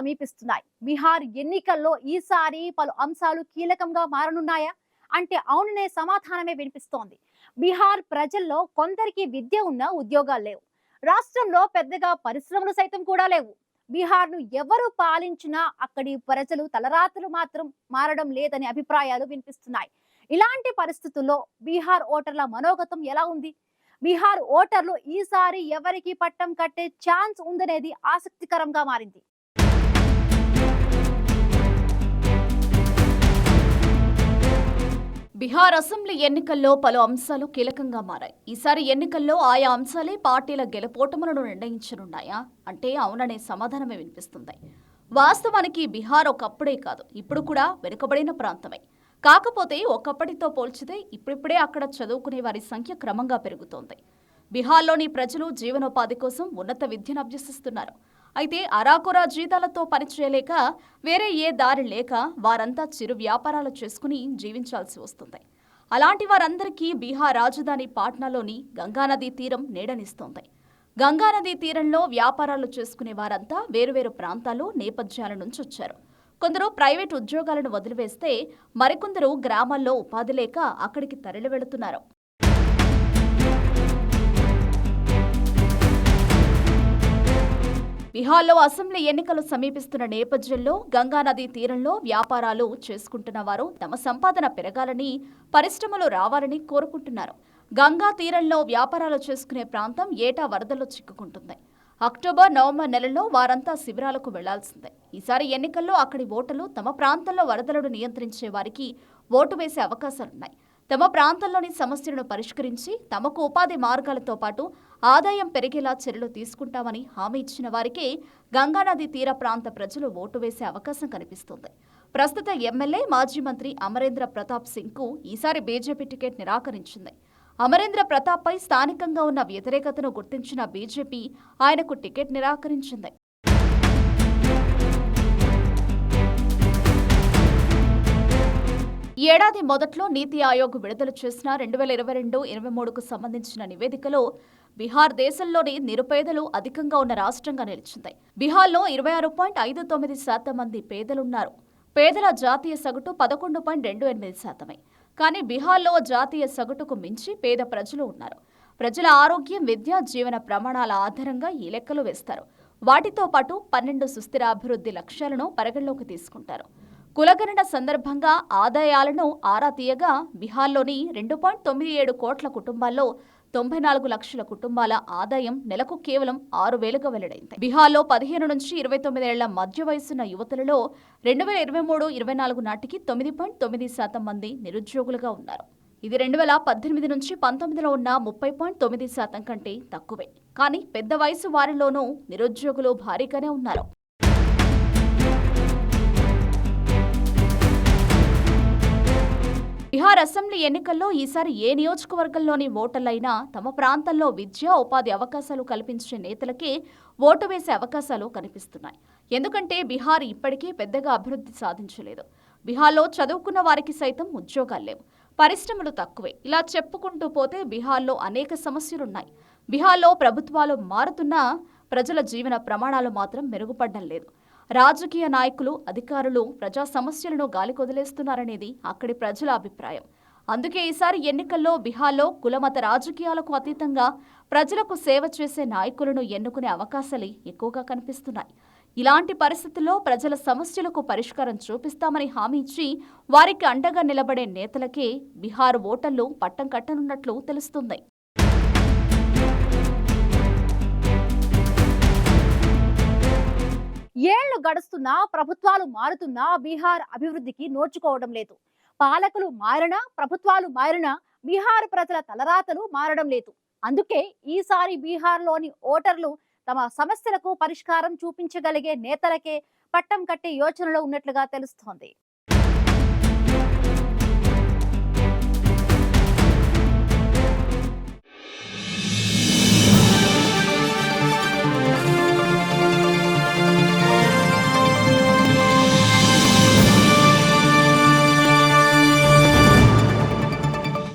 సమీపిస్తున్నాయి. బీహార్ ఎన్నికల్లో ఈసారి పలు అంశాలు కీలకంగా మారనున్నాయా అంటే అవుననే సమాధానమే వినిపిస్తోంది. బీహార్ ప్రజల్లో కొందరికి విద్య ఉన్న ఉద్యోగాలు లేవు. రాష్ట్రంలో పెద్దగా పరిశ్రమలు సైతం కూడా లేవు. బీహార్ను ఎవరు పాలించినా అక్కడి ప్రజలు తలరాతలు మాత్రం మారడం లేదని అభిప్రాయాలు వినిపిస్తున్నాయి. ఇలాంటి పరిస్థితుల్లో బీహార్ ఓటర్ల మనోగతం ఎలా ఉంది? బీహార్ ఓటర్లు ఈసారి ఎవరికి పట్టం కట్టే ఛాన్స్ ఉందనేది ఆసక్తికరంగా మారింది. బీహార్ అసెంబ్లీ ఎన్నికల్లో పలు అంశాలు కీలకంగా మారాయి. ఈసారి ఎన్నికల్లో ఆయా అంశాలే పార్టీల గెలుపోటములను నిర్ణయించనున్నాయా అంటే అవుననే సమాధానమే వినిపిస్తుంది. వాస్తవానికి బీహార్ ఒకప్పుడే కాదు, ఇప్పుడు కూడా వెనుకబడిన ప్రాంతమే. కాకపోతే ఒకప్పటితో పోల్చితే ఇప్పుడిప్పుడే అక్కడ చదువుకునే వారి సంఖ్య క్రమంగా పెరుగుతోంది. బీహార్లోని ప్రజలు జీవనోపాధి కోసం ఉన్నత విద్యను అభ్యసిస్తున్నారు. అయితే అరాకొరా జీతాలతో పనిచేయలేక వేరే ఏ దారి లేక వారంతా చిరు వ్యాపారాలు చేసుకుని జీవించాల్సి వస్తుంది. అలాంటి వారందరికీ బీహార్ రాజధాని పాట్నాలోని గంగానదీ తీరం నీడనిస్తోంది. గంగానదీ తీరంలో వ్యాపారాలు చేసుకునే వారంతా వేరువేరు ప్రాంతాలు నేపథ్యాల నుంచి వచ్చారు. కొందరు ప్రైవేట్ ఉద్యోగాలను వదిలివేస్తే మరికొందరు గ్రామాల్లో ఉపాధి లేక అక్కడికి తరలి వెళుతున్నారు. బీహార్లో అసెంబ్లీ ఎన్నికలు సమీపిస్తున్న నేపథ్యంలో గంగానదీ తీరంలో వ్యాపారాలు చేసుకుంటున్న వారు తమ సంపాదన పెరగాలని, పరిశ్రమలు రావాలని కోరుకుంటున్నారు. గంగా తీరంలో వ్యాపారాలు చేసుకునే ప్రాంతం ఏటా వరదల్లో చిక్కుకుంటుంది. అక్టోబర్, నవంబర్ నెలల్లో వారంతా శిబిరాలకు వెళ్లాల్సిందే. ఈసారి ఎన్నికల్లో అక్కడి ఓటర్లు తమ ప్రాంతంలో వరదలను నియంత్రించే వారికి ఓటు వేసే అవకాశాలున్నాయి. తమ ప్రాంతంలోని సమస్యలను పరిష్కరించి తమకు ఉపాధి మార్గాలతో పాటు ఆదాయం పెరిగేలా చర్యలు తీసుకుంటామని హామీ ఇచ్చిన వారికే గంగానదీ తీర ప్రాంత ప్రజలు ఓటు వేసే అవకాశం కనిపిస్తోంది. ప్రస్తుత ఎమ్మెల్యే, మాజీ మంత్రి అమరేంద్ర ప్రతాప్ సింగ్కు ఈసారి బీజేపీ టికెట్ నిరాకరించింది. అమరేంద్ర ప్రతాప్పై స్థానికంగా ఉన్న వ్యతిరేకతను గుర్తించిన బీజేపీ ఆయనకు టికెట్ నిరాకరించింది. ఈ ఏడాది మొదట్లో నీతి ఆయోగ్ విడుదల చేసిన 2022-23కు సంబంధించిన నివేదికలో బీహార్ దేశంలోని నిరుపేదలు అధికంగా ఉన్న రాష్ట్రంగా నిలిచింది. బీహార్లో 26.59% మంది పేదలున్నారు. పేదల జాతీయ సగటు 11.28%. కానీ బీహార్లో జాతీయ సగటుకు మించి పేద ప్రజలు ఉన్నారు. ప్రజల ఆరోగ్యం, విద్య, జీవన ప్రమాణాల ఆధారంగా ఈ లెక్కలు వేస్తారు. వాటితో పాటు 12 సుస్థిర అభివృద్ధి లక్ష్యాలను పరిగణలోకి తీసుకుంటారు. కులగణన సందర్భంగా ఆదాయాలను ఆరా తీయగా బీహార్లోని 2.97 కోట్ల కుటుంబాల్లో 94 లక్షల కుటుంబాల ఆదాయం నెలకు కేవలం 6,000గా వెల్లడైంది. బీహార్లో 15 నుంచి 29 ఏళ్ల మధ్య వయసున్న యువతులలో 2023-24 నాటికి 9.9% మంది నిరుద్యోగులుగా ఉన్నారు. ఇది 2018 నుంచి 19లో ఉన్న 30.9% కంటే తక్కువే. కానీ పెద్ద వయసు వారిలోనూ నిరుద్యోగులు భారీగానే ఉన్నారు. బీహార్ అసెంబ్లీ ఎన్నికల్లో ఈసారి ఏ నియోజకవర్గంలోని ఓటర్లైనా తమ ప్రాంతంలో విద్య, ఉపాధి అవకాశాలు కల్పించే నేతలకే ఓటు వేసే అవకాశాలు కనిపిస్తున్నాయి. ఎందుకంటే బీహార్ ఇప్పటికే పెద్దగా అభివృద్ధి సాధించలేదు. బీహార్లో చదువుకున్న వారికి సైతం ఉద్యోగాలు లేవు, పరిశ్రమలు తక్కువే. ఇలా చెప్పుకుంటూ పోతే బీహార్లో అనేక సమస్యలున్నాయి. బీహార్లో ప్రభుత్వాలు మారుతున్నా ప్రజల జీవన ప్రమాణాలు మాత్రం మెరుగుపడడం లేదు. రాజకీయ నాయకులు, అధికారులు ప్రజా సమస్యలను గాలికొదిలేస్తున్నారనేది అక్కడి ప్రజల అభిప్రాయం. అందుకే ఈసారి ఎన్నికల్లో బీహార్లో కులమత రాజకీయాలకు అతీతంగా ప్రజలకు సేవ చేసే నాయకులను ఎన్నుకునే అవకాశాలే ఎక్కువగా కనిపిస్తున్నాయి. ఇలాంటి పరిస్థితుల్లో ప్రజల సమస్యలకు పరిష్కారం చూపిస్తామని హామీ ఇచ్చి వారికి అండగా నిలబడే నేతలకే బీహార్ ఓటర్లు పట్టం కట్టనున్నట్లు తెలుస్తుంది. ఏళ్లు గడుస్తున్నా, ప్రభుత్వాలు మారుతున్నా బీహార్ అభివృద్ధికి నోచుకోవడం లేదు. పాలకులు మారినా, ప్రభుత్వాలు మారినా బీహార్ ప్రజల తలరాతలు మారడం లేదు. అందుకే ఈసారి బీహార్లోని ఓటర్లు తమ సమస్యలకు పరిష్కారం చూపించగలిగే నేతలకే పట్టం కట్టే యోచనలో ఉన్నట్లుగా తెలుస్తోంది.